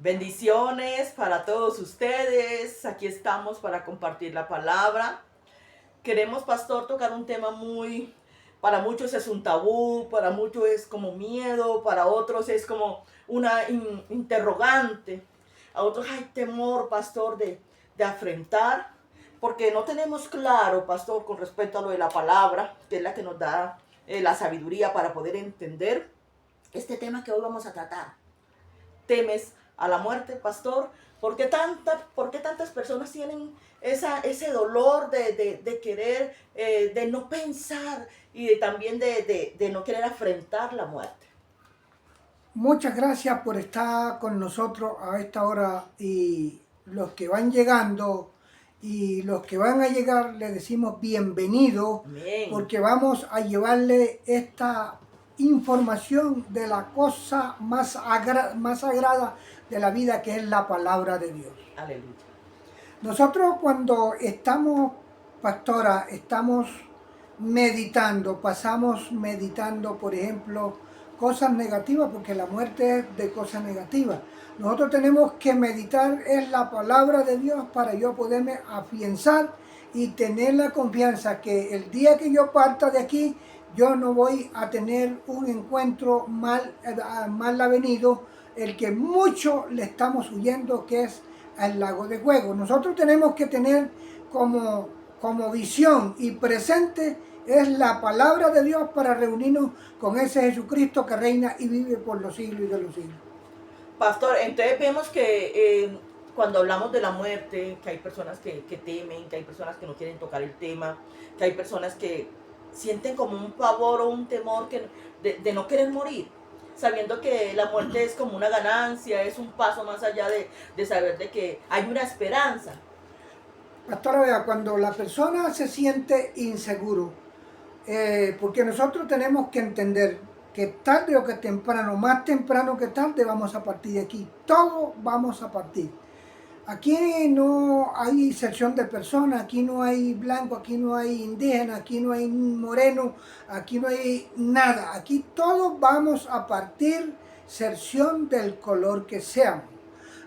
Bendiciones para todos ustedes. Aquí estamos para compartir la palabra. Queremos, pastor, tocar un tema para muchos es un tabú, para muchos es como miedo, para otros es como una interrogante. A otros hay temor, pastor, de afrontar, porque no tenemos claro, pastor, con respecto a lo de la palabra, que es la que nos da la sabiduría para poder entender este tema que hoy vamos a tratar. ¿Temes a la muerte, pastor? ¿Por qué tantas personas tienen ese dolor de querer, de no pensar y también de no querer afrontar la muerte? Muchas gracias por estar con nosotros a esta hora, y los que van llegando y los que van a llegar les decimos bienvenidos, porque vamos a llevarle esta información de la cosa más sagrada de la vida, que es la palabra de Dios. Aleluya. Nosotros cuando estamos, pastora, estamos meditando, pasamos meditando, por ejemplo, cosas negativas, porque la muerte es de cosas negativas. Nosotros tenemos que meditar en la palabra de Dios para yo poderme afianzar y tener la confianza que el día que yo parta de aquí, yo no voy a tener un encuentro mal avenido, el que mucho le estamos huyendo, que es al lago de fuego. Nosotros tenemos que tener como visión y presente es la palabra de Dios para reunirnos con ese Jesucristo que reina y vive por los siglos y de los siglos. Pastor, entonces vemos que cuando hablamos de la muerte, que hay personas que temen, que hay personas que no quieren tocar el tema, que hay personas que sienten como un pavor o un temor de no querer morir, sabiendo que la muerte es como una ganancia, es un paso más allá de saber de que hay una esperanza. Pastora, vea, cuando la persona se siente inseguro, porque nosotros tenemos que entender que tarde o que temprano, más temprano que tarde, vamos a partir de aquí. Todos vamos a partir. Aquí no hay sección de personas, aquí no hay blanco, aquí no hay indígena, aquí no hay moreno, aquí no hay nada. Aquí todos vamos a partir, sección del color que seamos.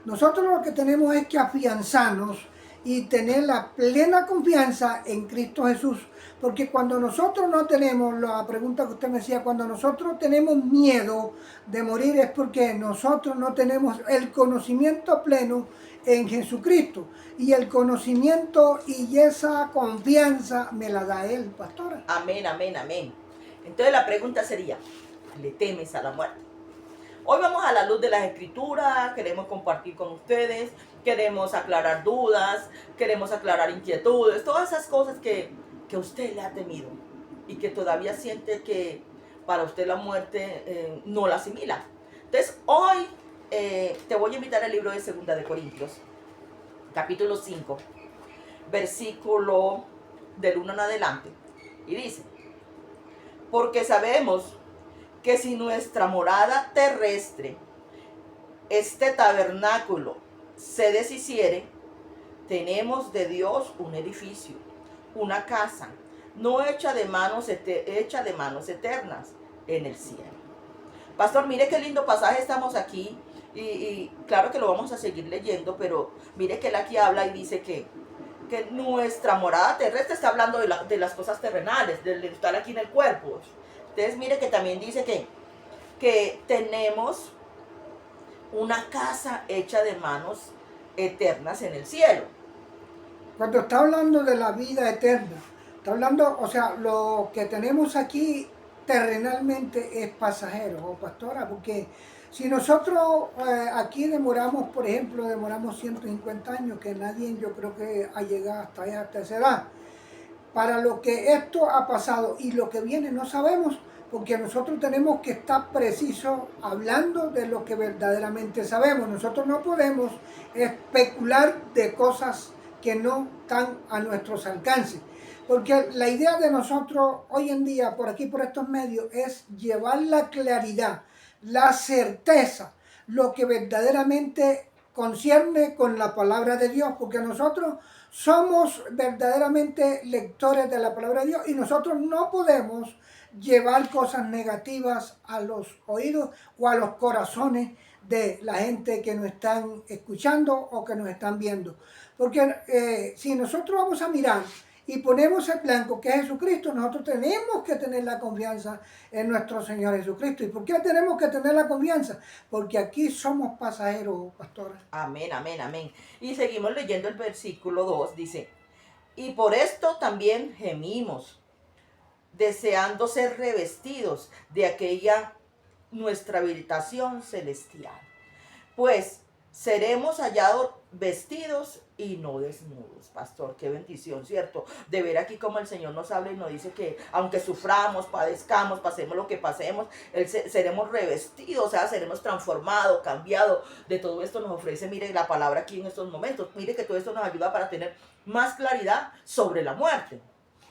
Nosotros lo que tenemos es que afianzarnos y tener la plena confianza en Cristo Jesús. Porque cuando nosotros no tenemos, la pregunta que usted me decía, cuando nosotros tenemos miedo de morir es porque nosotros no tenemos el conocimiento pleno en Jesucristo. Y el conocimiento y esa confianza me la da Él, pastora. Amén, amén, amén. Entonces la pregunta sería, ¿le temes a la muerte? Hoy vamos a la luz de las escrituras, queremos compartir con ustedes, queremos aclarar dudas, queremos aclarar inquietudes, todas esas cosas que usted le ha temido y que todavía siente que para usted la muerte no la asimila. Entonces hoy te voy a invitar al libro de 2 de Corintios, capítulo 5, versículo del 1 en adelante, y dice: porque sabemos que si nuestra morada terrestre, este tabernáculo, se deshiciere, tenemos de Dios un edificio, una casa, no hecha de manos eternas, en el cielo. Pastor, mire qué lindo pasaje estamos aquí, y claro que lo vamos a seguir leyendo, pero mire que él aquí habla y dice que nuestra morada terrestre está hablando de las cosas terrenales, de estar aquí en el cuerpo. Entonces mire que también dice que tenemos una casa hecha de manos eternas en el cielo. Cuando está hablando de la vida eterna, está hablando, o sea, lo que tenemos aquí terrenalmente es pasajero, pastora, porque si nosotros aquí demoramos, por ejemplo, demoramos 150 años, que nadie yo creo que ha llegado hasta esa edad, para lo que esto ha pasado y lo que viene no sabemos, porque nosotros tenemos que estar precisos hablando de lo que verdaderamente sabemos. Nosotros no podemos especular de cosas que no están a nuestros alcances. Porque la idea de nosotros hoy en día, por aquí, por estos medios, es llevar la claridad, la certeza, lo que verdaderamente concierne con la palabra de Dios, porque nosotros somos verdaderamente lectores de la palabra de Dios y nosotros no podemos llevar cosas negativas a los oídos o a los corazones de la gente que nos están escuchando o que nos están viendo. Porque si nosotros vamos a mirar y ponemos el blanco que es Jesucristo, nosotros tenemos que tener la confianza en nuestro Señor Jesucristo. ¿Y por qué tenemos que tener la confianza? Porque aquí somos pasajeros, pastora. Amén, amén, amén. Y seguimos leyendo el versículo 2, dice, y por esto también gemimos, deseando ser revestidos de aquella nuestra habitación celestial. Pues seremos hallados vestidos y no desnudos. Pastor, qué bendición, ¿cierto? De ver aquí como el Señor nos habla y nos dice que aunque suframos, padezcamos, pasemos lo que pasemos, seremos revestidos, o sea, seremos transformados, cambiados. De todo esto nos ofrece, mire, la palabra aquí en estos momentos. Mire que todo esto nos ayuda para tener más claridad sobre la muerte.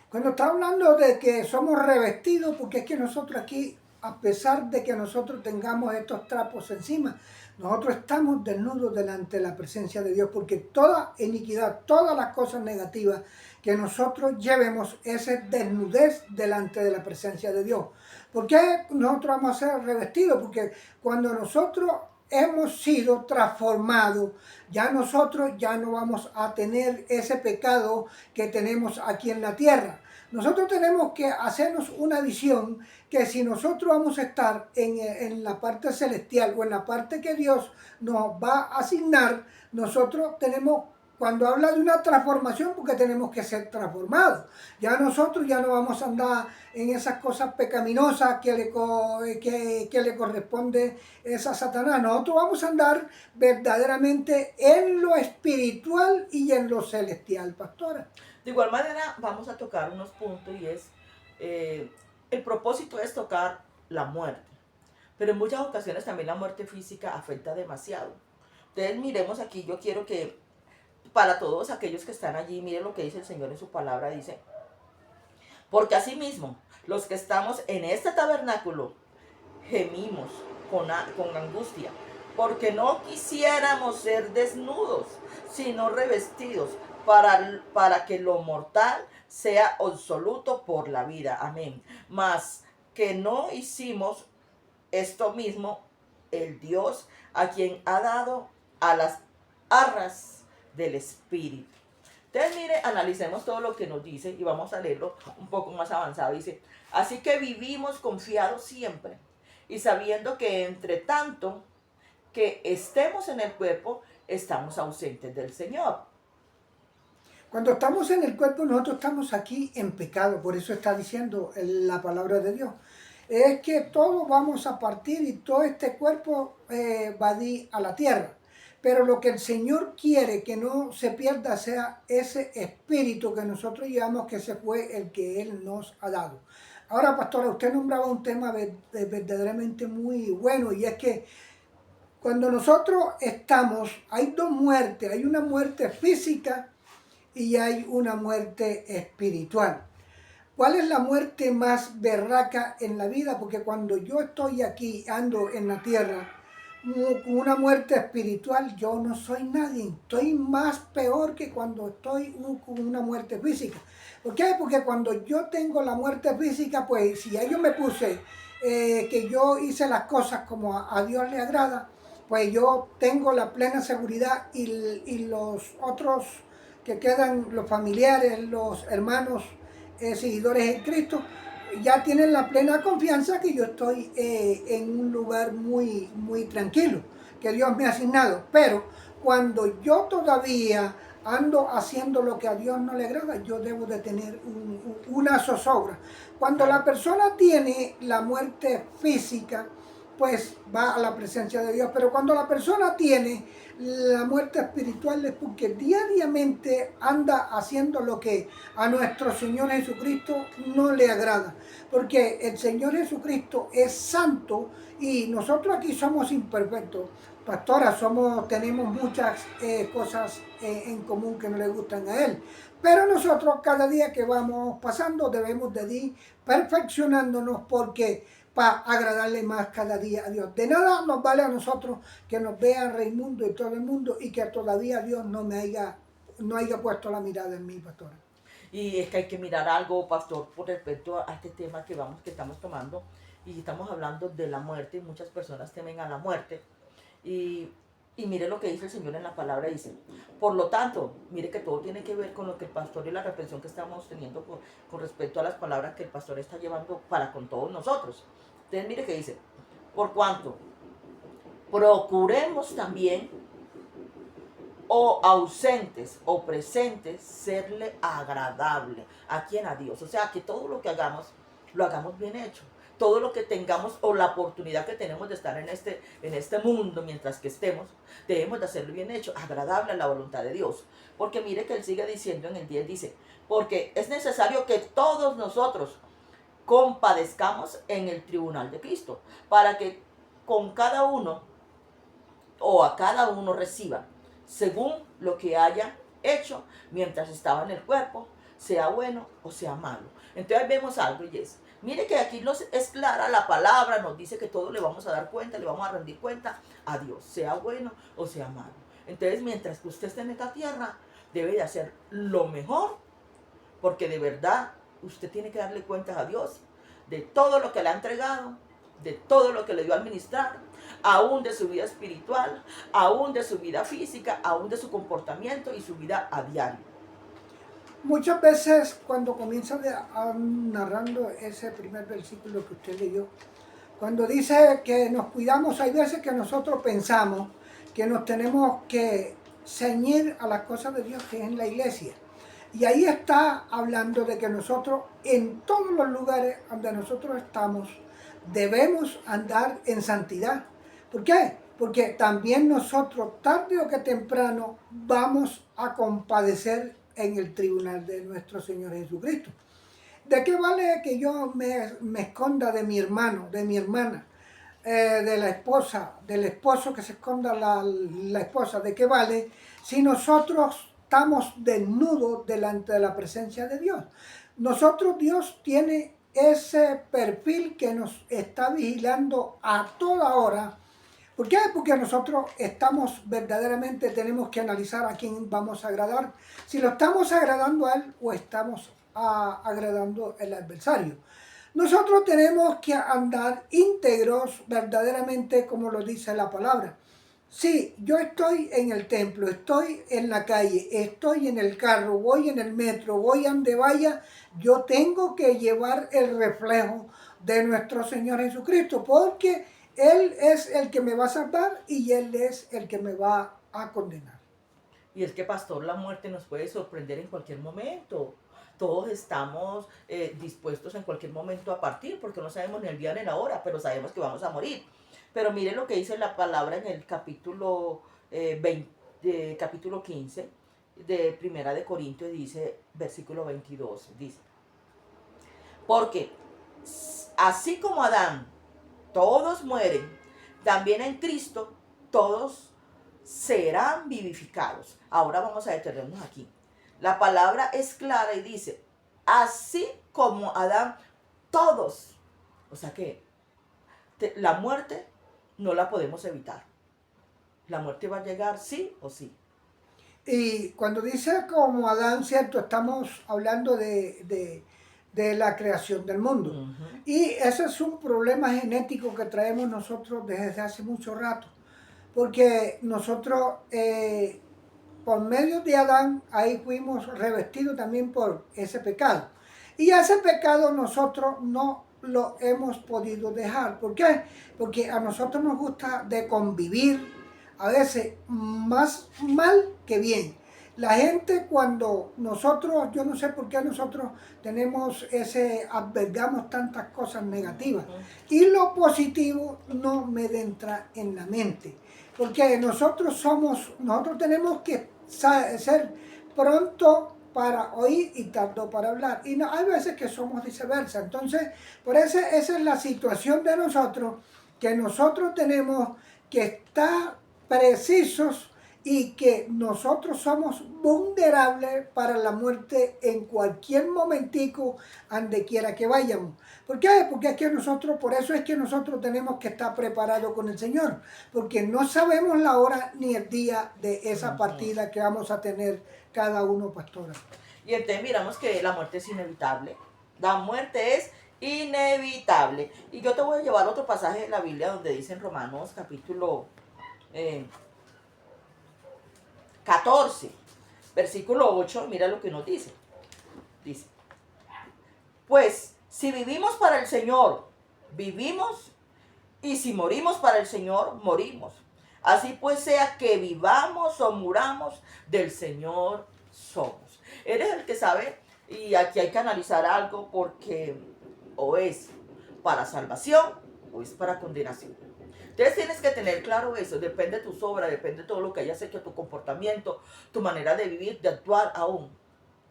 Cuando está hablando de que somos revestidos, porque es que nosotros aquí, a pesar de que nosotros tengamos estos trapos encima, nosotros estamos desnudos delante de la presencia de Dios, porque toda iniquidad, todas las cosas negativas que nosotros llevemos, esa es desnudez delante de la presencia de Dios. ¿Por qué nosotros vamos a ser revestidos? Porque cuando nosotros hemos sido transformados, ya nosotros ya no vamos a tener ese pecado que tenemos aquí en la tierra. Nosotros tenemos que hacernos una visión que si nosotros vamos a estar en la parte celestial o en la parte que Dios nos va a asignar, nosotros tenemos, cuando habla de una transformación, porque tenemos que ser transformados. Ya nosotros ya no vamos a andar en esas cosas pecaminosas que le corresponde a Satanás. Nosotros vamos a andar verdaderamente en lo espiritual y en lo celestial, pastora. De igual manera, vamos a tocar unos puntos y es, el propósito es tocar la muerte. Pero en muchas ocasiones también la muerte física afecta demasiado. Entonces miremos aquí, yo quiero que para todos aquellos que están allí, miren lo que dice el Señor en su palabra, dice, porque asimismo, los que estamos en este tabernáculo, gemimos con angustia, porque no quisiéramos ser desnudos, sino revestidos, para que lo mortal sea absoluto por la vida. Amén. Mas que no hicimos esto mismo, el Dios a quien ha dado a las arras del Espíritu. Entonces, mire, analicemos todo lo que nos dice y vamos a leerlo un poco más avanzado. Dice, así que vivimos confiados siempre y sabiendo que entre tanto que estemos en el cuerpo, estamos ausentes del Señor. Cuando estamos en el cuerpo, nosotros estamos aquí en pecado, por eso está diciendo la palabra de Dios. Es que todos vamos a partir y todo este cuerpo va a ir a la tierra. Pero lo que el Señor quiere que no se pierda sea ese espíritu que nosotros llevamos, que ese fue el que Él nos ha dado. Ahora, pastora, usted nombraba un tema verdaderamente muy bueno, y es que cuando nosotros estamos, hay dos muertes, hay una muerte física y hay una muerte espiritual. ¿Cuál es la muerte más berraca en la vida? Porque cuando yo estoy aquí, ando en la tierra, con una muerte espiritual, yo no soy nadie. Estoy más peor que cuando estoy con una muerte física. ¿Por qué? Porque cuando yo tengo la muerte física, pues si ya yo me puse que yo hice las cosas como a Dios le agrada, pues yo tengo la plena seguridad, y los otros que quedan, los familiares, los hermanos, seguidores en Cristo, ya tienen la plena confianza que yo estoy en un lugar muy, muy tranquilo, que Dios me ha asignado. Pero cuando yo todavía ando haciendo lo que a Dios no le agrada, yo debo de tener una zozobra. Cuando la persona tiene la muerte física, pues va a la presencia de Dios. Pero cuando la persona tiene la muerte espiritual, es porque diariamente anda haciendo lo que a nuestro Señor Jesucristo no le agrada. Porque el Señor Jesucristo es santo y nosotros aquí somos imperfectos. Pastora, tenemos muchas cosas en común que no le gustan a Él. Pero nosotros cada día que vamos pasando debemos de ir perfeccionándonos, porque para agradarle más cada día a Dios. De nada nos vale a nosotros que nos vea Raimundo y todo el mundo y que todavía Dios no haya puesto la mirada en mí, pastora. Y es que hay que mirar algo, pastor, por respecto a este tema que estamos tomando. Y estamos hablando de la muerte. Muchas personas temen a la muerte. Y, y mire lo que dice el Señor en la palabra. Dice, por lo tanto, mire que todo tiene que ver con lo que el pastor y la reflexión que estamos teniendo con respecto a las palabras que el pastor está llevando para con todos nosotros. Entonces mire que dice, por cuanto procuremos también o ausentes o presentes, serle agradable. ¿A quién? A Dios. O sea, que todo lo que hagamos, lo hagamos bien hecho. Todo lo que tengamos o la oportunidad que tenemos de estar en este mundo mientras que estemos, debemos de hacerlo bien hecho, agradable a la voluntad de Dios. Porque mire que él sigue diciendo en el 10, dice, porque es necesario que todos nosotros compadezcamos en el tribunal de Cristo, para que con cada uno o a cada uno reciba según lo que haya hecho mientras estaba en el cuerpo, sea bueno o sea malo. Entonces vemos algo, y es, mire que aquí es clara la palabra, nos dice que todo le vamos a dar cuenta, le vamos a rendir cuenta a Dios, sea bueno o sea malo. Entonces mientras que usted esté en esta tierra, debe de hacer lo mejor, porque de verdad usted tiene que darle cuentas a Dios de todo lo que le ha entregado, de todo lo que le dio a administrar, aún de su vida espiritual, aún de su vida física, aún de su comportamiento y su vida a diario. Muchas veces cuando comienza narrando ese primer versículo que usted leyó, cuando dice que nos cuidamos, hay veces que nosotros pensamos que nos tenemos que ceñir a las cosas de Dios que es en la iglesia. Y ahí está hablando de que nosotros en todos los lugares donde nosotros estamos debemos andar en santidad. ¿Por qué? Porque también nosotros tarde o que temprano vamos a compadecer en el tribunal de nuestro Señor Jesucristo. ¿De qué vale que yo me esconda de mi hermano, de mi hermana, de la esposa, del esposo que se esconda la esposa? ¿De qué vale si nosotros estamos desnudos delante de la presencia de Dios? Nosotros, Dios tiene ese perfil que nos está vigilando a toda hora. ¿Por qué? Porque nosotros verdaderamente tenemos que analizar a quién vamos a agradar. Si lo estamos agradando a él o estamos agradando al adversario. Nosotros tenemos que andar íntegros verdaderamente como lo dice la palabra. Sí, yo estoy en el templo, estoy en la calle, estoy en el carro, voy en el metro, voy a donde vaya, yo tengo que llevar el reflejo de nuestro Señor Jesucristo, porque Él es el que me va a salvar y Él es el que me va a condenar. Y es que, pastor, la muerte nos puede sorprender en cualquier momento. Todos estamos dispuestos en cualquier momento a partir, porque no sabemos ni el día ni la hora, pero sabemos que vamos a morir. Pero mire lo que dice la palabra en el capítulo 15 de Primera de Corintios, dice, versículo 22, dice, porque así como Adán, todos mueren, también en Cristo todos serán vivificados. Ahora vamos a detenernos aquí. La palabra es clara y dice, así como Adán, todos. O sea que la muerte no la podemos evitar. La muerte va a llegar sí o sí. Y cuando dice como Adán, ¿cierto? Estamos hablando de la creación del mundo. Y ese es un problema genético que traemos nosotros desde hace mucho rato. Porque nosotros, por medio de Adán, ahí fuimos revestidos también por ese pecado. Y ese pecado nosotros no lo hemos podido dejar. ¿Por qué? Porque a nosotros nos gusta de convivir, a veces más mal que bien. La gente cuando nosotros, yo no sé por qué nosotros albergamos tantas cosas negativas. Y lo positivo no me entra en la mente. Porque nosotros tenemos que ser pronto para oír y tardo para hablar. Y no, hay veces que somos viceversa. Entonces, por eso esa es la situación de nosotros, que nosotros tenemos que estar precisos y que nosotros somos vulnerables para la muerte en cualquier momentico, donde quiera que vayamos. ¿Por qué? Porque es que por eso es que nosotros tenemos que estar preparados con el Señor, porque no sabemos la hora ni el día de esa partida que vamos a tener cada uno, pastora. Y entonces miramos que la muerte es inevitable. La muerte es inevitable. Y yo te voy a llevar otro pasaje de la Biblia donde dice en Romanos capítulo 14, versículo 8, mira lo que nos dice. Dice, pues si vivimos para el Señor, vivimos, y si morimos para el Señor, morimos. Así pues sea que vivamos o muramos, del Señor somos. Eres el que sabe, y aquí hay que analizar algo porque o es para salvación o es para condenación. Entonces tienes que tener claro eso, depende de tus obras, depende de todo lo que hayas hecho, tu comportamiento, tu manera de vivir, de actuar aún.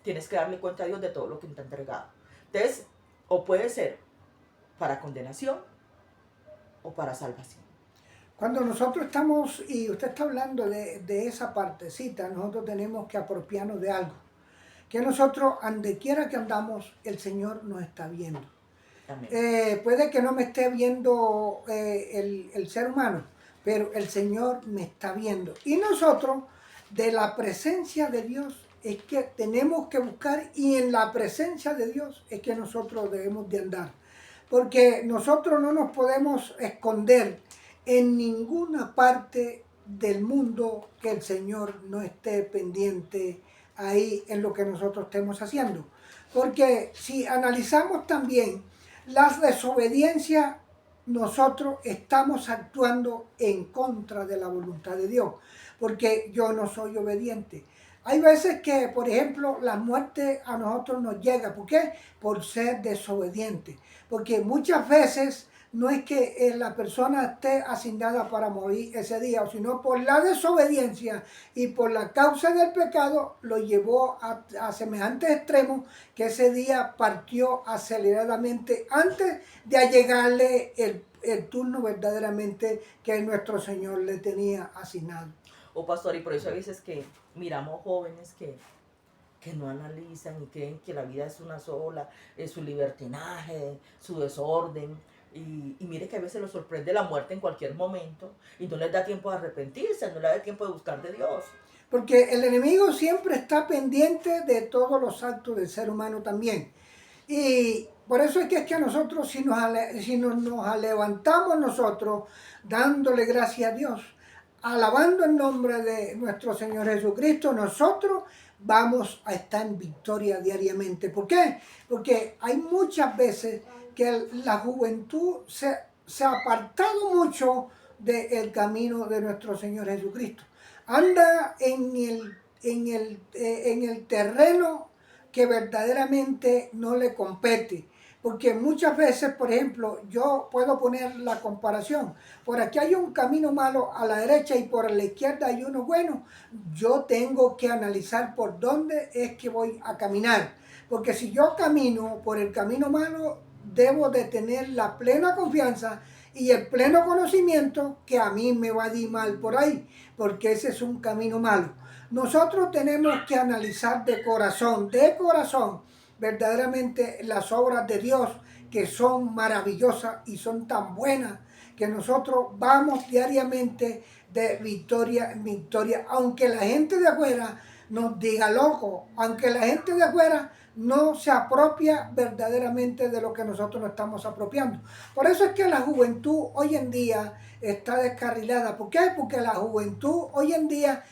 Tienes que darle cuenta a Dios de todo lo que te ha entregado. Entonces, o puede ser para condenación o para salvación. Cuando nosotros estamos, y usted está hablando de esa partecita, nosotros tenemos que apropiarnos de algo. Que nosotros, donde quiera que andamos, el Señor nos está viendo. Puede que no me esté viendo el ser humano, pero el Señor me está viendo. Y nosotros, de la presencia de Dios, es que tenemos que buscar, y en la presencia de Dios es que nosotros debemos de andar. Porque nosotros no nos podemos esconder en ninguna parte del mundo que el Señor no esté pendiente ahí en lo que nosotros estemos haciendo. Porque si analizamos también las desobediencias, nosotros estamos actuando en contra de la voluntad de Dios, porque yo no soy obediente. Hay veces que, por ejemplo, la muerte a nosotros nos llega. ¿Por qué? Por ser desobediente. Porque muchas veces no es que la persona esté asignada para morir ese día, sino por la desobediencia y por la causa del pecado lo llevó a semejantes extremos que ese día partió aceleradamente antes de allegarle el turno verdaderamente que nuestro Señor le tenía asignado. Pastor, y por eso a veces que miramos jóvenes que no analizan y creen que la vida es una sola, es su libertinaje, su desorden. Y mire que a veces los sorprende la muerte en cualquier momento y no les da tiempo de arrepentirse, no les da tiempo de buscar de Dios. Porque el enemigo siempre está pendiente de todos los actos del ser humano también. Y por eso es que a nosotros, si nos levantamos nosotros dándole gracias a Dios, alabando el nombre de nuestro Señor Jesucristo, nosotros vamos a estar en victoria diariamente. ¿Por qué? Porque hay muchas veces que la juventud se ha apartado mucho del camino de nuestro Señor Jesucristo. Anda en el terreno que verdaderamente no le compete. Porque muchas veces, por ejemplo, yo puedo poner la comparación. Por aquí hay un camino malo a la derecha y por la izquierda hay uno bueno. Yo tengo que analizar por dónde es que voy a caminar. Porque si yo camino por el camino malo, debo de tener la plena confianza y el pleno conocimiento que a mí me va a ir mal por ahí. Porque ese es un camino malo. Nosotros tenemos que analizar de corazón, verdaderamente las obras de Dios, que son maravillosas y son tan buenas, que nosotros vamos diariamente de victoria en victoria, aunque la gente de afuera nos diga loco, aunque la gente de afuera no se apropia verdaderamente de lo que nosotros nos estamos apropiando. Por eso es que la juventud hoy en día está descarrilada. ¿Por qué? Porque la juventud hoy en día,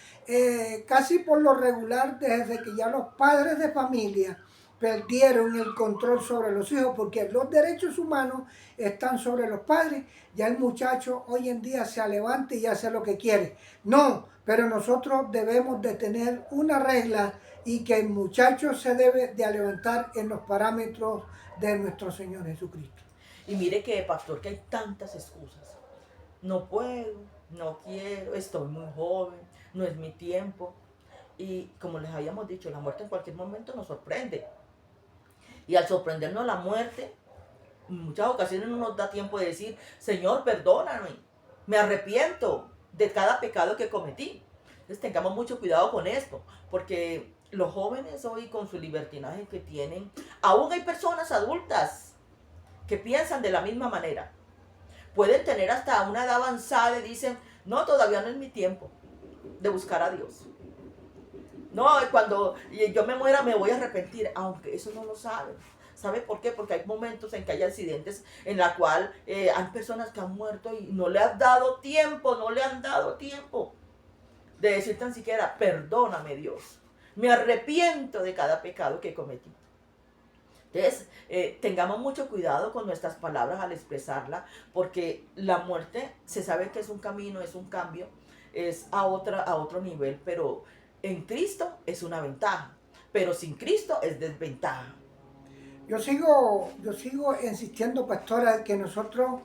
casi por lo regular, desde que ya los padres de familia perdieron el control sobre los hijos, porque los derechos humanos están sobre los padres, ya el muchacho hoy en día se levanta y hace lo que quiere. No, pero nosotros debemos de tener una regla y que el muchacho se debe de levantar en los parámetros de nuestro Señor Jesucristo. Y mire que, pastor, que hay tantas excusas. No puedo, no quiero, estoy muy joven, no es mi tiempo. Y como les habíamos dicho, la muerte en cualquier momento nos sorprende. Y al sorprendernos la muerte, en muchas ocasiones no nos da tiempo de decir, Señor, perdóname, me arrepiento de cada pecado que cometí. Entonces tengamos mucho cuidado con esto, porque los jóvenes hoy con su libertinaje que tienen, aún hay personas adultas que piensan de la misma manera. Pueden tener hasta una edad avanzada y dicen, no, todavía no es mi tiempo de buscar a Dios. No, cuando yo me muera me voy a arrepentir, aunque eso no lo saben. ¿Sabe por qué? Porque hay momentos en que hay accidentes en la cual hay personas que han muerto y no le han dado tiempo, no le han dado tiempo de decir tan siquiera, perdóname Dios, me arrepiento de cada pecado que cometí. Entonces, tengamos mucho cuidado con nuestras palabras al expresarla, porque la muerte se sabe que es un camino, es un cambio, es a otro nivel, pero en Cristo es una ventaja, pero sin Cristo es desventaja. Yo sigo insistiendo, pastora, que nosotros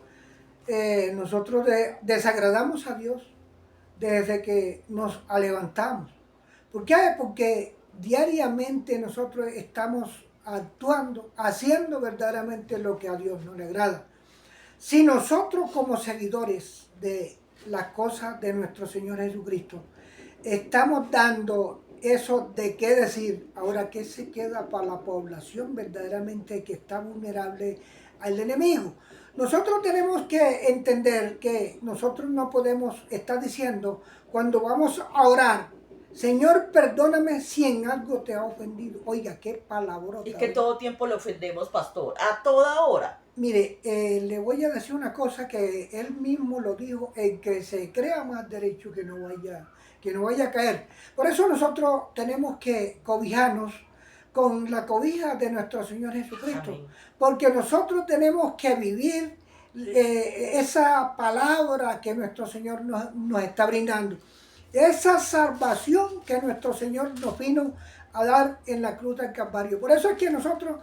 desagradamos a Dios desde que nos levantamos. ¿Por qué? Porque diariamente nosotros estamos actuando, haciendo verdaderamente lo que a Dios no le agrada. Si nosotros como seguidores de las cosas de nuestro Señor Jesucristo estamos dando eso de qué decir, ahora qué se queda para la población verdaderamente que está vulnerable al enemigo. Nosotros tenemos que entender que nosotros no podemos estar diciendo cuando vamos a orar, Señor, perdóname si en algo te ha ofendido. Oiga, qué palabrota. Y que todo tiempo le ofendemos, pastor, a toda hora. Mire, le voy a decir una cosa que él mismo lo dijo, el que se crea más derecho que no vaya a caer. Por eso nosotros tenemos que cobijarnos con la cobija de nuestro Señor Jesucristo. Amén. Porque nosotros tenemos que vivir esa palabra que nuestro Señor nos está brindando. Esa salvación que nuestro Señor nos vino a dar en la cruz del Calvario. Por eso es que nosotros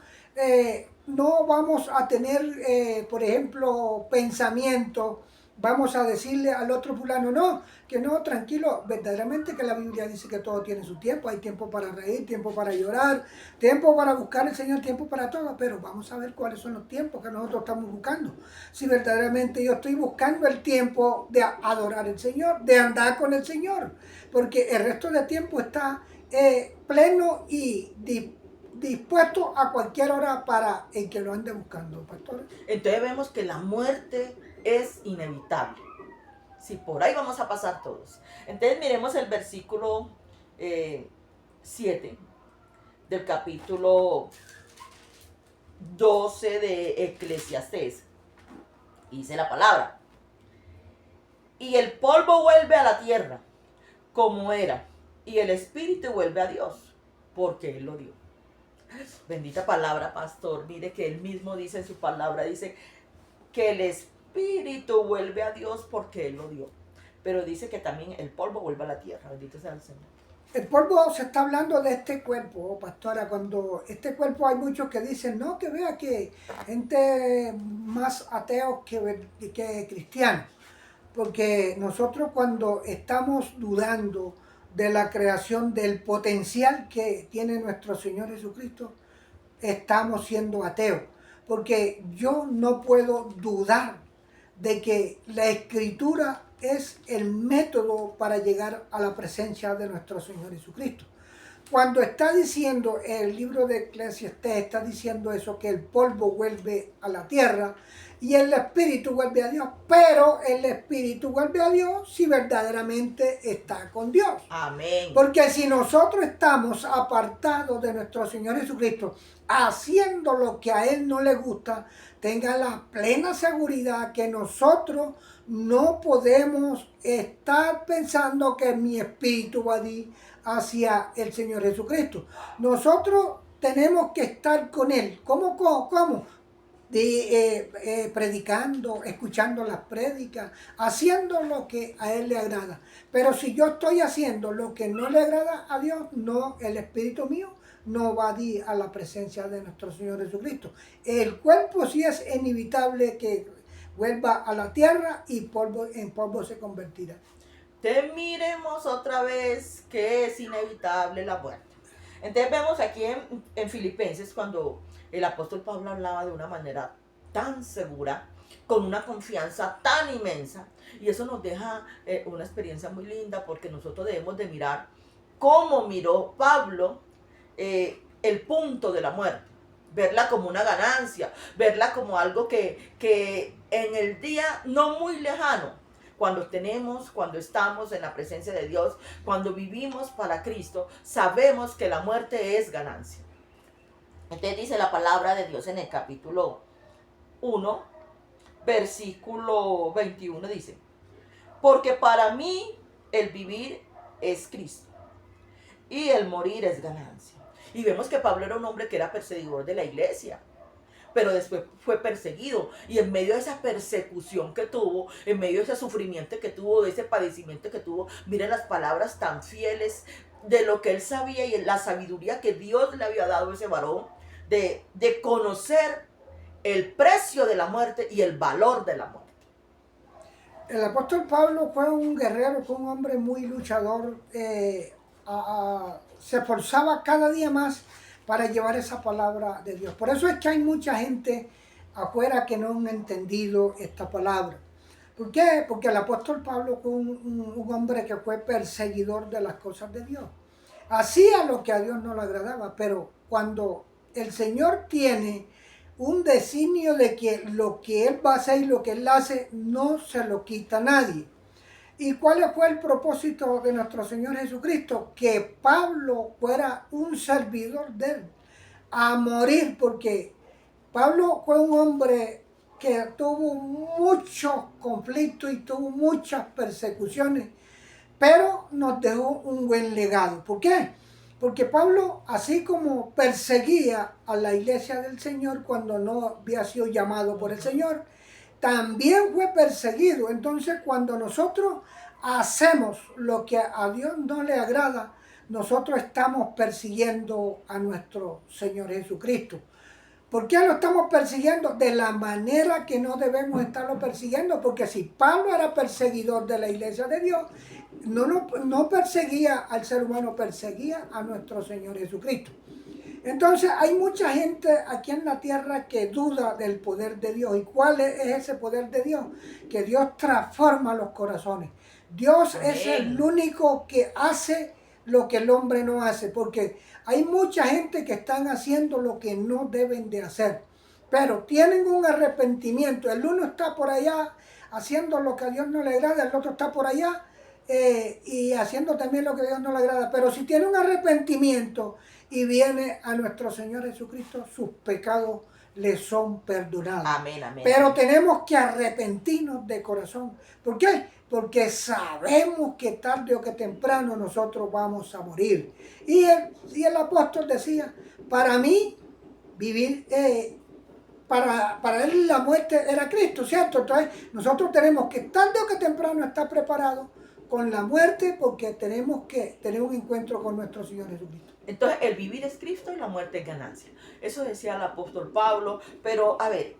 no vamos a tener, por ejemplo, pensamientos, vamos a decirle al otro fulano, no, que no, tranquilo, verdaderamente que la Biblia dice que todo tiene su tiempo, hay tiempo para reír, tiempo para llorar, tiempo para buscar al Señor, tiempo para todo, pero vamos a ver cuáles son los tiempos que nosotros estamos buscando. Si verdaderamente yo estoy buscando el tiempo de adorar al Señor, de andar con el Señor, porque el resto del tiempo está pleno y dispuesto a cualquier hora para el que lo ande buscando, pastor. Entonces vemos que la muerte es inevitable. Si por ahí vamos a pasar todos. Entonces miremos el versículo 7 del capítulo 12 de Eclesiastés. Dice la palabra. Y el polvo vuelve a la tierra como era, y el espíritu vuelve a Dios, porque Él lo dio. Bendita palabra, pastor. Mire que Él mismo dice en su palabra, dice que el espíritu vuelve a Dios porque Él lo dio. Pero dice que también el polvo vuelve a la tierra. Bendito sea el Señor. El polvo se está hablando de este cuerpo, pastora, cuando este cuerpo hay muchos que dicen, no, que vea que gente más ateos que cristianos. Porque nosotros cuando estamos dudando de la creación, del potencial que tiene nuestro Señor Jesucristo, estamos siendo ateos. Porque yo no puedo dudar de que la Escritura es el método para llegar a la presencia de nuestro Señor Jesucristo. Cuando está diciendo el libro de Eclesiastés, está diciendo eso, que el polvo vuelve a la tierra y el espíritu vuelve a Dios, pero el espíritu vuelve a Dios si verdaderamente está con Dios. Amén. Porque si nosotros estamos apartados de nuestro Señor Jesucristo, haciendo lo que a Él no le gusta, tenga la plena seguridad que nosotros no podemos estar pensando que mi espíritu va a ir hacia el Señor Jesucristo. Nosotros tenemos que estar con Él. ¿Cómo? Predicando, escuchando las prédicas, haciendo lo que a Él le agrada. Pero si yo estoy haciendo lo que no le agrada a Dios, no, el espíritu mío no va a ir a la presencia de nuestro Señor Jesucristo. El cuerpo sí es inevitable que vuelva a la tierra y en polvo se convertirá. Entonces miremos otra vez que es inevitable la muerte. Entonces vemos aquí en Filipenses cuando el apóstol Pablo hablaba de una manera tan segura, con una confianza tan inmensa, y eso nos deja una experiencia muy linda, porque nosotros debemos de mirar cómo miró Pablo el punto de la muerte, verla como una ganancia, verla como algo que en el día no muy lejano cuando estamos en la presencia de Dios, cuando vivimos para Cristo, sabemos que la muerte es ganancia. Entonces dice la palabra de Dios en el capítulo 1, versículo 21, dice: porque para mí el vivir es Cristo y el morir es ganancia. Y vemos que Pablo era un hombre que era perseguidor de la iglesia, pero después fue perseguido, y en medio de esa persecución que tuvo, en medio de ese sufrimiento que tuvo, de ese padecimiento que tuvo, miren las palabras tan fieles de lo que él sabía y la sabiduría que Dios le había dado a ese varón, de conocer el precio de la muerte y el valor de la muerte. El apóstol Pablo fue un guerrero, fue un hombre muy luchador, se esforzaba cada día más para llevar esa palabra de Dios. Por eso es que hay mucha gente afuera que no han entendido esta palabra. ¿Por qué? Porque el apóstol Pablo fue un hombre que fue perseguidor de las cosas de Dios. Hacía lo que a Dios no le agradaba, pero cuando el Señor tiene un designio de que lo que Él va a hacer y lo que Él hace no se lo quita a nadie. ¿Y cuál fue el propósito de nuestro Señor Jesucristo? Que Pablo fuera un servidor de Él, a morir, porque Pablo fue un hombre que tuvo muchos conflictos y tuvo muchas persecuciones, pero nos dejó un buen legado. ¿Por qué? Porque Pablo, así como perseguía a la iglesia del Señor cuando no había sido llamado por el Señor, también fue perseguido. Entonces, cuando nosotros hacemos lo que a Dios no le agrada, nosotros estamos persiguiendo a nuestro Señor Jesucristo. ¿Por qué lo estamos persiguiendo? De la manera que no debemos estarlo persiguiendo, porque si Pablo era perseguidor de la iglesia de Dios, no perseguía al ser humano, perseguía a nuestro Señor Jesucristo. Entonces hay mucha gente aquí en la tierra que duda del poder de Dios. ¿Y cuál es ese poder de Dios? Que Dios transforma los corazones. Dios Amén. Es el único que hace lo que el hombre no hace, porque hay mucha gente que están haciendo lo que no deben de hacer, pero tienen un arrepentimiento. El uno está por allá haciendo lo que a Dios no le agrada, el otro está por allá y haciendo también lo que a Dios no le agrada. Pero si tiene un arrepentimiento y viene a nuestro Señor Jesucristo, sus pecados le son perdonados. Amén, amén. Pero tenemos que arrepentirnos de corazón. ¿Por qué? Porque sabemos que tarde o que temprano nosotros vamos a morir. Y el apóstol decía, para mí vivir, para él la muerte era Cristo, ¿cierto? Entonces nosotros tenemos que tarde o que temprano estar preparados con la muerte, porque tenemos que tener un encuentro con nuestro Señor Jesucristo. Entonces el vivir es Cristo y la muerte es ganancia. Eso decía el apóstol Pablo. Pero a ver,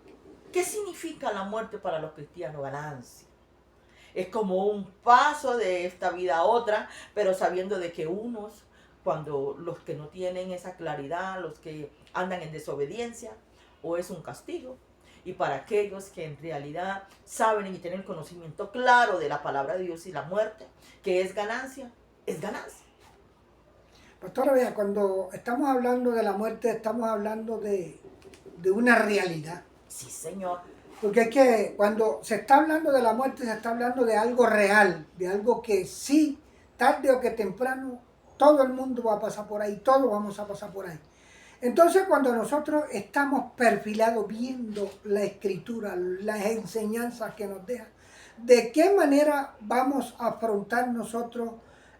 ¿qué significa la muerte para los cristianos? Ganancia. Es como un paso de esta vida a otra, pero sabiendo de que unos, cuando los que no tienen esa claridad, los que andan en desobediencia, o es un castigo. Y para aquellos que en realidad saben y tienen el conocimiento claro de la palabra de Dios y la muerte, que es ganancia, es ganancia. Pastora, vea, cuando estamos hablando de la muerte, estamos hablando de una realidad. Sí, Señor. Porque es que cuando se está hablando de la muerte, se está hablando de algo real, de algo que sí, tarde o que temprano, todo el mundo va a pasar por ahí, todos vamos a pasar por ahí. Entonces, cuando nosotros estamos perfilados viendo la escritura, las enseñanzas que nos deja, ¿de qué manera vamos a afrontar nosotros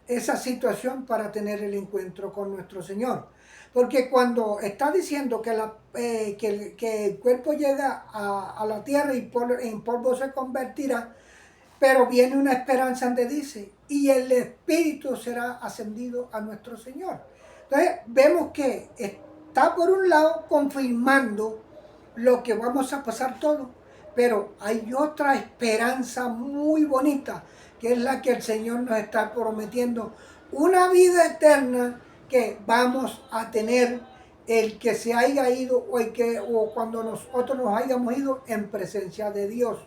esa situación para tener el encuentro con nuestro Señor? Porque cuando está diciendo que el cuerpo llega a la tierra y en polvo se convertirá, pero viene una esperanza donde dice, y el Espíritu será ascendido a nuestro Señor. Entonces vemos que está por un lado confirmando lo que vamos a pasar todos, pero hay otra esperanza muy bonita, que es la que el Señor nos está prometiendo, una vida eterna que vamos a tener el que se haya ido o cuando nosotros nos hayamos ido en presencia de Dios.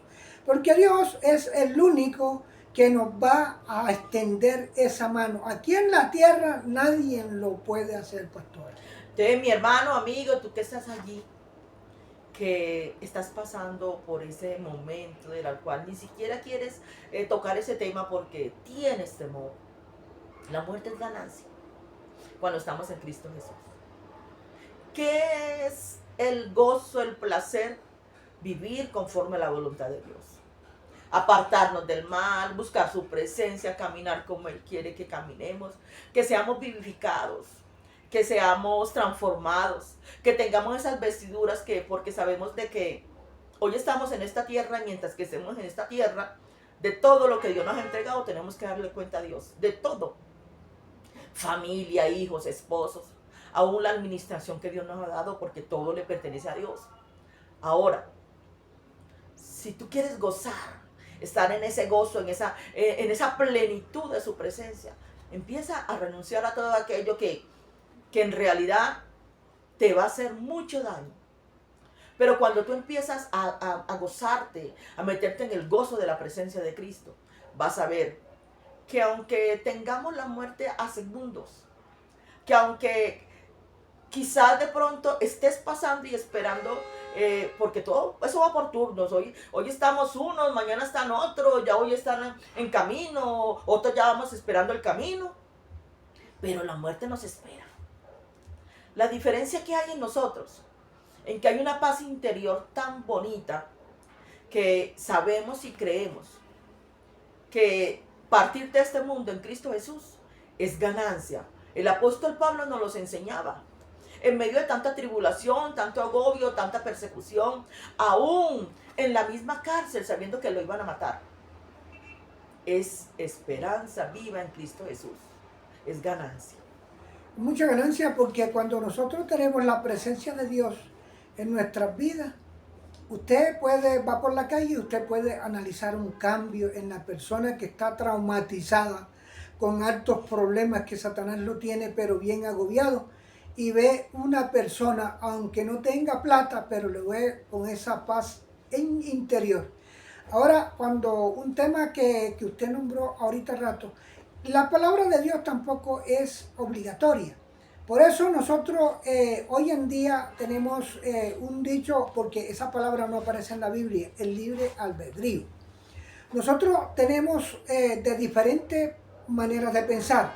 Porque Dios es el único que nos va a extender esa mano. Aquí en la tierra nadie lo puede hacer, pastor. Entonces, mi hermano, amigo, tú que estás allí, que estás pasando por ese momento del cual ni siquiera quieres tocar ese tema porque tienes temor. La muerte es ganancia cuando estamos en Cristo Jesús. ¿Qué es el gozo, el placer? Vivir conforme a la voluntad de Dios. Apartarnos del mal, buscar su presencia, caminar como Él quiere que caminemos, que seamos vivificados, que seamos transformados, que tengamos esas vestiduras que, porque sabemos de que hoy estamos en esta tierra, mientras que estemos en esta tierra, de todo lo que Dios nos ha entregado, tenemos que darle cuenta a Dios, de todo. Familia, hijos, esposos, aún la administración que Dios nos ha dado, porque todo le pertenece a Dios. Ahora, si tú quieres gozar, estar en ese gozo, en esa plenitud de su presencia, empieza a renunciar a todo aquello que en realidad te va a hacer mucho daño. Pero cuando tú empiezas a gozarte, a meterte en el gozo de la presencia de Cristo, vas a ver que aunque tengamos la muerte a segundos, que aunque quizás de pronto estés pasando y esperando, porque todo eso va por turnos. Hoy estamos unos, mañana están otros, ya hoy están en camino, otros ya vamos esperando el camino, pero la muerte nos espera. La diferencia que hay en nosotros, en que hay una paz interior tan bonita, que sabemos y creemos que partir de este mundo en Cristo Jesús es ganancia. El apóstol Pablo nos los enseñaba. En medio de tanta tribulación, tanto agobio, tanta persecución, aún en la misma cárcel, sabiendo que lo iban a matar, es esperanza viva en Cristo Jesús. Es ganancia. Mucha ganancia, porque cuando nosotros tenemos la presencia de Dios en nuestras vidas, usted va por la calle y usted puede analizar un cambio en la persona que está traumatizada, con altos problemas que Satanás lo tiene, pero bien agobiado, y ve una persona, aunque no tenga plata, pero lo ve con esa paz interior. Ahora, cuando un tema que usted nombró ahorita rato, la palabra de Dios tampoco es obligatoria. Por eso nosotros hoy en día tenemos un dicho, porque esa palabra no aparece en la Biblia, el libre albedrío. Nosotros tenemos de diferentes maneras de pensar.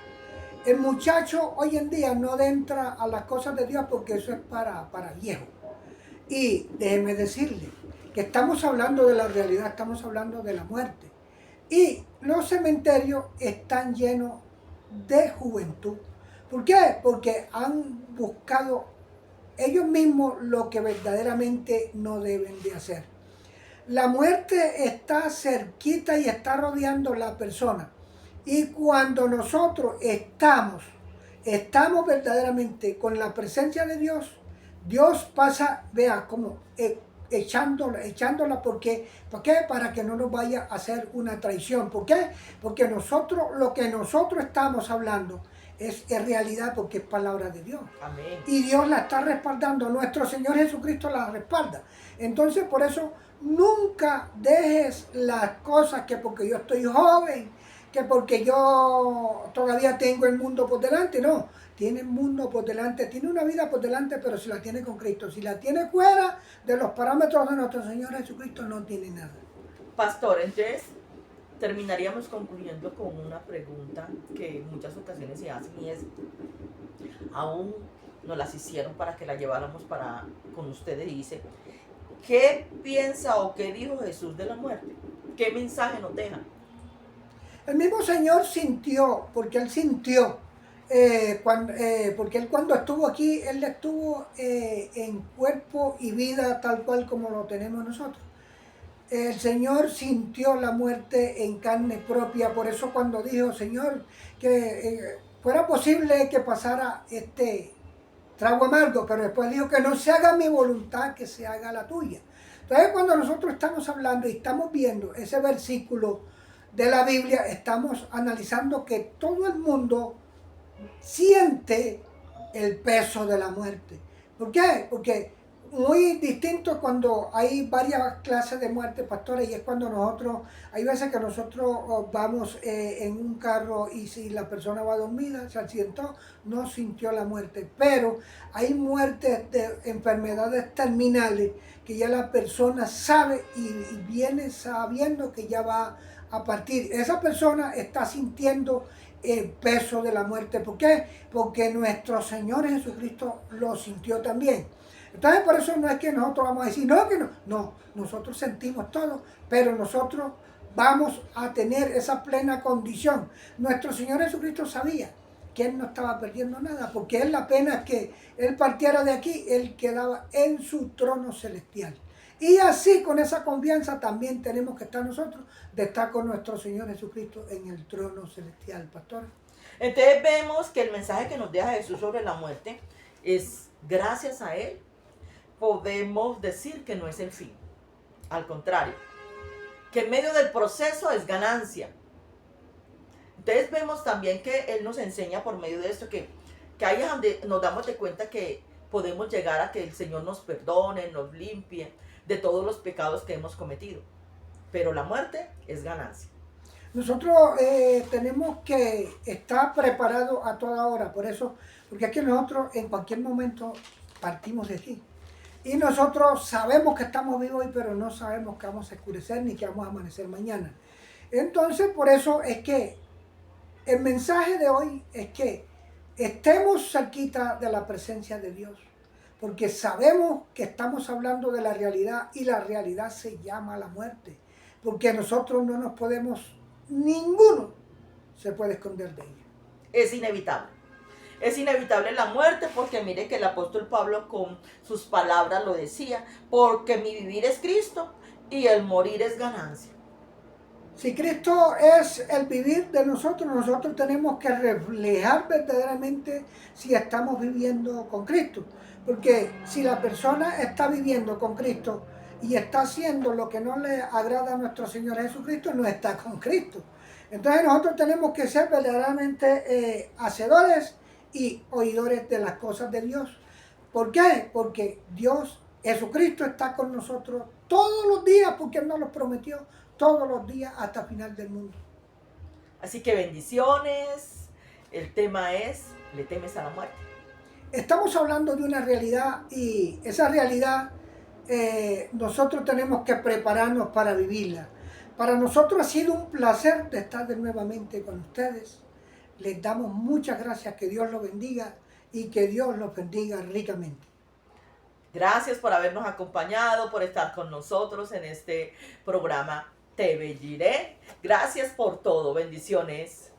El muchacho hoy en día no entra a las cosas de Dios porque eso es para viejo. Y déjeme decirle que estamos hablando de la realidad, estamos hablando de la muerte. Y los cementerios están llenos de juventud. ¿Por qué? Porque han buscado ellos mismos lo que verdaderamente no deben de hacer. La muerte está cerquita y está rodeando a la persona. Y cuando nosotros estamos verdaderamente con la presencia de Dios, Dios pasa, vea, como echándola, ¿por qué? Para que no nos vaya a hacer una traición. ¿Por qué? Porque lo que nosotros estamos hablando es realidad, porque es palabra de Dios. Amén. Y Dios la está respaldando, nuestro Señor Jesucristo la respalda. Entonces, por eso, nunca dejes las cosas que porque yo estoy joven, que porque yo todavía tengo el mundo por delante. No, tiene el mundo por delante, tiene una vida por delante, pero si la tiene con Cristo. Si la tiene fuera de los parámetros de nuestro Señor Jesucristo, no tiene nada. Pastor, entonces terminaríamos concluyendo con una pregunta que en muchas ocasiones se hacen, y es, aún nos las hicieron para que la lleváramos con ustedes, y dice, ¿qué piensa o qué dijo Jesús de la muerte? ¿Qué mensaje nos deja? El mismo Señor sintió, porque Él sintió, porque Él cuando estuvo aquí, Él estuvo en cuerpo y vida tal cual como lo tenemos nosotros. El Señor sintió la muerte en carne propia, por eso cuando dijo, Señor, que fuera posible que pasara este trago amargo, pero después dijo que no se haga mi voluntad, que se haga la tuya. Entonces cuando nosotros estamos hablando y estamos viendo ese versículo de la Biblia, estamos analizando que todo el mundo siente el peso de la muerte. ¿Por qué? Porque muy distinto cuando hay varias clases de muerte, pastores, y es cuando nosotros, hay veces que nosotros vamos en un carro y si la persona va dormida, se accidentó, no sintió la muerte. Pero hay muertes de enfermedades terminales que ya la persona sabe y viene sabiendo que ya va a partir. Esa persona está sintiendo el peso de la muerte. ¿Por qué? Porque nuestro Señor Jesucristo lo sintió también. Entonces por eso no es que nosotros vamos a decir, no, que no. No, nosotros sentimos todo, pero nosotros vamos a tener esa plena condición. Nuestro Señor Jesucristo sabía que Él no estaba perdiendo nada, porque Él apenas que Él partiera de aquí, Él quedaba en su trono celestial. Y así, con esa confianza, también tenemos que estar nosotros, de estar con nuestro Señor Jesucristo en el trono celestial, pastor. Entonces vemos que el mensaje que nos deja Jesús sobre la muerte es, gracias a Él, podemos decir que no es el fin. Al contrario, que en medio del proceso es ganancia. Entonces vemos también que Él nos enseña por medio de esto que ahí es donde nos damos de cuenta que podemos llegar a que el Señor nos perdone, nos limpie de todos los pecados que hemos cometido. Pero la muerte es ganancia. Nosotros tenemos que estar preparados a toda hora, por eso, porque aquí nosotros en cualquier momento partimos de aquí. Y nosotros sabemos que estamos vivos hoy, pero no sabemos que vamos a oscurecer ni que vamos a amanecer mañana. Entonces, por eso es que el mensaje de hoy es que estemos cerquita de la presencia de Dios, porque sabemos que estamos hablando de la realidad y la realidad se llama la muerte, porque nosotros no nos podemos, ninguno se puede esconder de ella. Es inevitable. Es inevitable la muerte porque mire que el apóstol Pablo con sus palabras lo decía, porque mi vivir es Cristo y el morir es ganancia. Si Cristo es el vivir de nosotros, nosotros tenemos que reflejar verdaderamente si estamos viviendo con Cristo. Porque si la persona está viviendo con Cristo y está haciendo lo que no le agrada a nuestro Señor Jesucristo, no está con Cristo. Entonces nosotros tenemos que ser verdaderamente hacedores y oidores de las cosas de Dios. ¿Por qué? Porque Dios, Jesucristo, está con nosotros todos los días, porque Él nos lo prometió, todos los días hasta el final del mundo. Así que bendiciones. El tema es, ¿le temes a la muerte? Estamos hablando de una realidad y esa realidad nosotros tenemos que prepararnos para vivirla. Para nosotros ha sido un placer de estar de nuevamente con ustedes. Les damos muchas gracias, que Dios los bendiga y que Dios los bendiga ricamente. Gracias por habernos acompañado, por estar con nosotros en este programa Te Belliré. Gracias por todo. Bendiciones.